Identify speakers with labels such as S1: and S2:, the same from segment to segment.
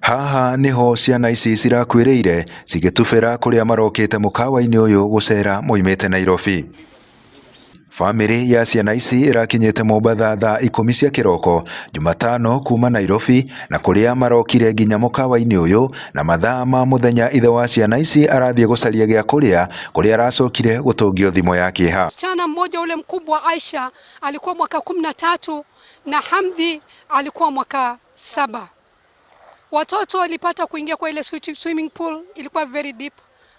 S1: Haha niho ciana ici cirakwĩrĩire cigĩtubĩra kũrĩa marokĩte mũkawa-inĩ ũyũ gũcera moimĩte Nairobi. Famĩlĩ ya ciana ici irakinyĩte Mombatha thaa 10 cia kĩroko Jumatano kuma Nairobi, na kũrĩa marokire nginya mũkawa-inĩ ũyũ na mathaa ma mũthenya ithe wa ciana ici arathiĩ gũcaria gĩa kũrĩa aracokire gũtũngio thimo ya kĩeha.
S2: Msichana mmoja ule mkubwa Aisha alikuwa mwaka 13 na Hamdi alikuwa mwaka 7. Watoto walipata kuingia kwa ile swimming pool, ilikuwa very deep.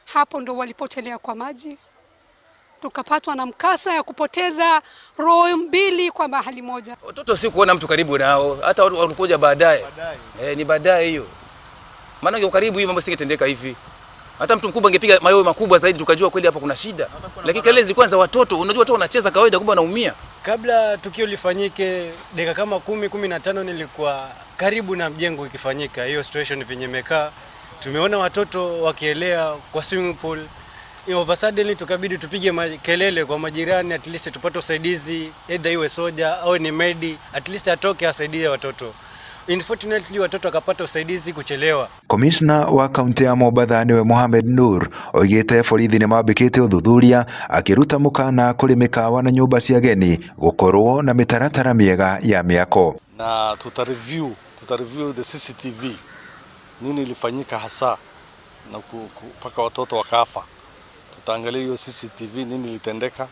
S2: Hapo ndo walipotelea kwa maji. Tukapatwa na mkasa ya kupoteza roho mbili kwa mahali moja.
S3: Watoto si kuona mtu karibu nao, hata walikuja baadaye. Ni baadaye hiyo. Maana ndio karibu hivi mambo singetendeka hivi. Hata mtu mkubwa angepiga mayowe makubwa zaidi tukajua kweli hapa kuna shida. Lakini kelele kwanza watoto, unajua watu wanacheza kawaida kumbe wanaumia.
S4: Kabla tukio lifanyike dakika kama 10-15 nilikuwa karibu na mjengo ikifanyika. Hiyo situation venye imekaa, tumeona watoto wakielea kwa swimming pool. Over suddenly tukabidi tupige kelele kwa majirani, at least tupate usaidizi, either iwe soja au ni medi, at least atoke asaidie watoto. Unfortunately watoto wakapata usaidizi kuchelewa.
S1: Commissioner wa kaunti ya Mombatha niwe Mohamed Nur oigĩte borithi nĩ mambĩkĩte ũthuthuria akĩruta mũkana kũrĩ mĩkawa na nyũmba cia ageni gũkorwo na mĩtaratara mĩega ya mĩako.
S5: Na tutareview the CCTV nini ilifanyika hasa na mpaka watoto wakafa. Tutaangalia hiyo CCTV nini ilitendeka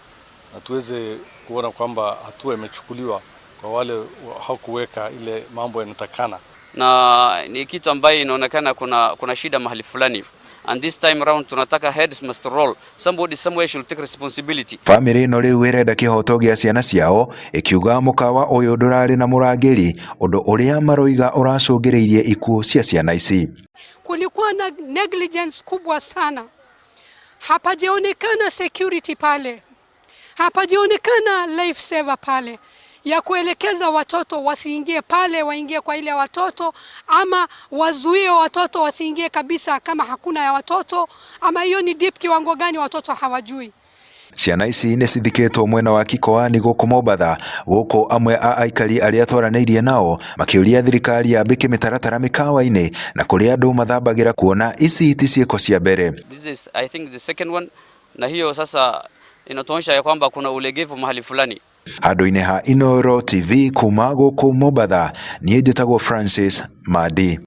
S5: na tuweze kuona kwamba hatua imechukuliwa kwa wale hawakuweka ile mambo yanatakana.
S6: Na ni kitu ambayo inaonekana kuna shida mahali fulani. And this time around tunataka heads must roll. Somebody somewhere should take responsibility.
S1: Family ĩno rĩu ĩrenda kĩhoto gĩa ciana ciao ĩkiuga mũkawa ũyũ ndũrarĩ na mũrangĩri, ũndũ ũrĩa maroiga ũracũngĩrĩirie ikuũ cia ciana ici.
S2: Kulikuwa na negligence kubwa sana. Hapajaonekana security pale. Hapajaonekana life saver pale ya kuelekeza watoto wasiingie pale, waingie kwa ile watoto, ama wazuie watoto wasiingie kabisa kama hakuna ya watoto, ama hiyo ni deep kiwango gani watoto hawajui.
S1: Ciana ici nĩ cithikĩtwo mwena wa Kikoani gũkũ Mombatha, gũkũ amwe a aikari arĩa twaranĩirie nao makĩũria thirikari yambĩke mĩtaratara mĩkawa-inĩ na kũrĩa andũ mathambagĩra kuona ici ti ciĩko cia mbere.
S6: This is I think the second one, na hiyo sasa inatuonyesha ya kwamba kuna ulegevu mahali fulani.
S1: Handũ-inĩ ha Inooro TV kuma gũkũ Mombatha, niĩ njĩtagwo Francis Madi.